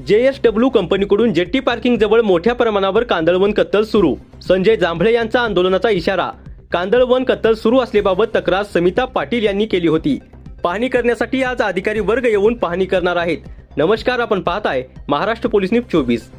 JSW कंपनीकडून jetty parking जवळ मोठ्या प्रमाणावर कांदळवन कत्तल सुरू. संजय जांभळे यांचा आंदोलनाचा इशारा. कांदळवन कत्तल सुरू असल्याबाबत तक्रार समिता पाटील यांनी केली होती. पाहणी करण्यासाठी आज अधिकारी वर्ग येऊन पाहणी करणार आहेत. नमस्कार, आपण पाहताय महाराष्ट्र पोलीस न्यूज 24.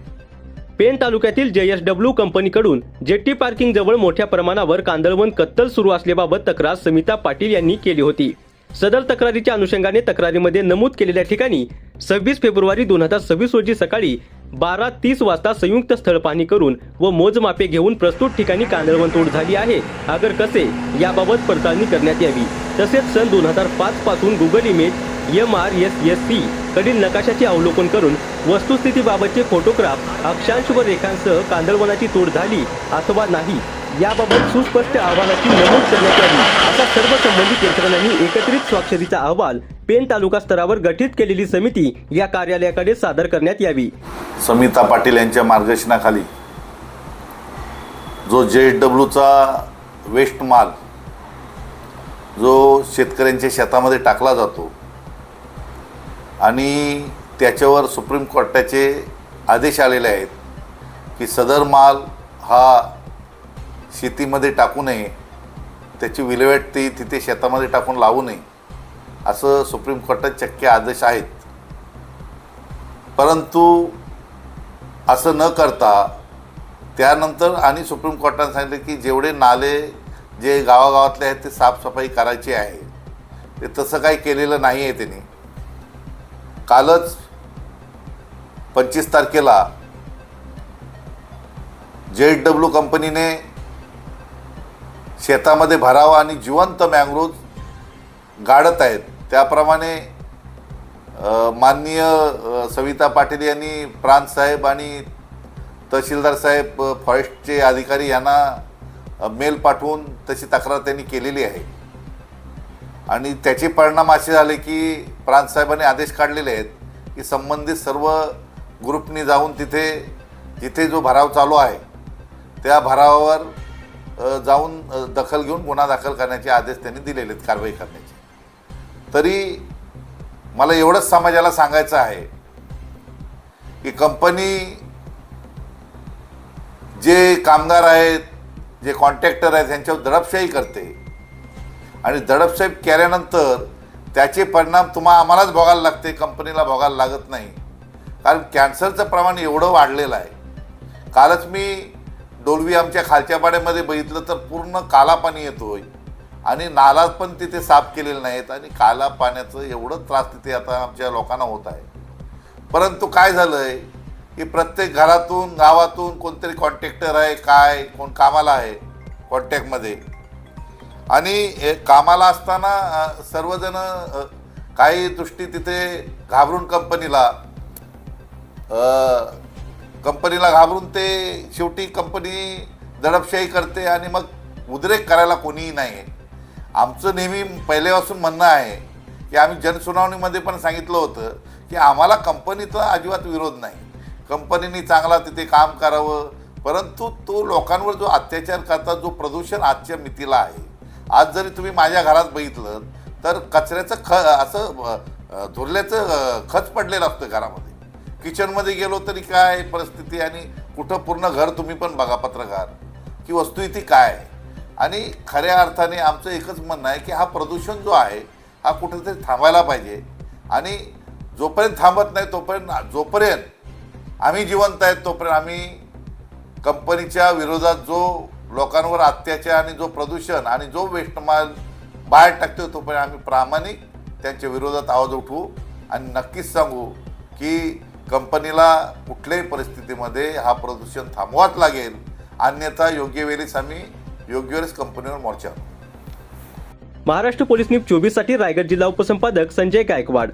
पेण तालुक्यातील JSW कंपनीकडून जेट्टी पार्किंग जवळ मोठ्या प्रमाणावर कांदळवन कत्तल सुरू असल्याबाबत तक्रार समिता पाटील यांनी केली होती. सदर तक्रारीच्या अनुषंगाने तक्रारीमध्ये नमूद केलेल्या ठिकाणी 26 फेब्रुवारी 2026 रोजी सकाळी 12:30 वाजता संयुक्त स्थळ पाहणी करून व मोजमापे घेऊन प्रस्तुत ठिकाणी कांदळवन तोड झाली आहे. अगर कसे याबाबत पडताळणी करण्यात यावी. तसेच सन 2005 पासून गुगल इमेज MRSSC कडील नकाशाचे अवलोकन करून वस्तुस्थितीबाबतचे फोटोग्राफ, अक्षांश व रेखांसह कांदळवनाची तोड झाली अथवा नाही याबाबत सुस्पष्ट अहवालाची नमूद करण्यात यावी. असा सर्व संबंधित यंत्रणांनी एकत्रित स्वाक्षरीचा अहवाल पेण तालुका स्तरावर गठीत केलेली समिती या कार्यालयाकडे सादर करण्यात यावी. समिता पाटील यांच्या मार्गदर्शनाखाली जो JSWचा वेस्ट माल जो शेतकऱ्यांच्या शेतामध्ये टाकला जातो आणि त्याच्यावर सुप्रीम कोर्टाचे आदेश आलेले आहेत की सदर माल हा शेतीमध्ये टाकू नये, त्याची विल्हेवाट ती तिथे शेतामध्ये टाकून लावू नये असं सुप्रीम कोर्टात चक्के आदेश आहेत. परंतु असं न करता त्यानंतर आणि सुप्रीम कोर्टाने सांगितलं की जेवढे नाले जे गावागावातले आहेत ते साफसफाई करायची आहे. ते तसं काही केलेलं नाही आहे त्यांनी. कालच 25 तारखेला JSW कंपनीने शेतामध्ये भरावा आणि जिवंत मँग्रोव्ह गाडत आहेत. त्याप्रमाणे माननीय सविता पाटील यांनी प्रांत साहेब आणि तहसीलदार साहेब फॉरेस्टचे अधिकारी यांना मेल पाठवून तशी तक्रार त्यांनी केलेली आहे. आणि त्याचे परिणाम असे झाले की प्रांत साहेबांनी आदेश काढलेले आहेत की संबंधित सर्व ग्रुपनी जाऊन तिथे जिथे जो भराव चालू आहे त्या भरावावर जाऊन दखल घेऊन गुन्हा दाखल करण्याचे आदेश त्यांनी दिलेले आहेत, कारवाई करण्याचे. तरी मला एवढंच समाजाला सांगायचं आहे की कंपनी जे कामगार आहेत, जे कॉन्ट्रॅक्टर आहेत त्यांच्यावर दडपशाही करते आणि दडपशाही केल्यानंतर त्याचे परिणाम आम्हालाच भोगायला लागते, कंपनीला भोगायला लागत नाही. कारण कॅन्सरचं प्रमाण एवढं वाढलेलं आहे. कालच मी डोलवी आमच्या खालच्या पाड्यामध्ये बघितलं तर पूर्ण काला पाणी येतोय आणि नाला पण तिथे साफ केलेले नाहीत आणि काला पाण्याचं एवढं त्रास तिथे आता आमच्या लोकांना होत आहे. परंतु काय झालं आहे की प्रत्येक घरातून गावातून कोणतरी कॉन्ट्रॅक्टर आहे, काय कोण कामाला आहे कॉन्टॅक्टमध्ये, आणि कामाला असताना सर्वजण काही दृष्टी तिथे घाबरून कंपनीला घाबरून ते शेवटी कंपनी दडपशाही करते आणि मग उद्रेक करायला कोणीही नाही आहे. आमचं नेहमी पहिल्यापासून म्हणणं आहे की आम्ही जनसुनावणीमध्ये पण सांगितलं होतं की आम्हाला कंपनीचा अजिबात विरोध नाही, कंपनीने चांगला तिथे काम करावं. परंतु तो लोकांवर जो अत्याचार करतात, जो प्रदूषण आजच्या मितीला आहे. आज जरी तुम्ही माझ्या घरात बघितलं तर कचऱ्याचं असं धुरल्याचं खच पडलेलं असतं घरामध्ये. किचनमध्ये गेलो तरी काय परिस्थिती आणि कुठं पूर्ण घर तुम्ही पण बघा पत्रकार की वस्तुस्थिती काय आहे. आणि खऱ्या अर्थाने आमचं एकच म्हणणं आहे की हा प्रदूषण जो आहे हा कुठेतरी थांबायला पाहिजे. आणि जोपर्यंत थांबत नाही जोपर्यंत आम्ही जिवंत आहेत तोपर्यंत आम्ही कंपनीच्या विरोधात जो लोकांवर अत्याचार आणि जो प्रदूषण आणि जो वेस्ट माल बाहेर टाकतो तोपर्यंत आम्ही प्रामाणिक त्यांच्या विरोधात आवाज उठवू आणि नक्कीच सांगू की कंपनीला कुठल्याही परिस्थितीमध्ये हा प्रदूषण थांबवाच लागेल. अन्यथा योग्य वेळेस आम्ही योग्य वेळेस कंपनीवर मोर्चा. महाराष्ट्र पोलीस न्यूज 24 साठी रायगड जिल्हा उपसंपादक संजय गायकवाड.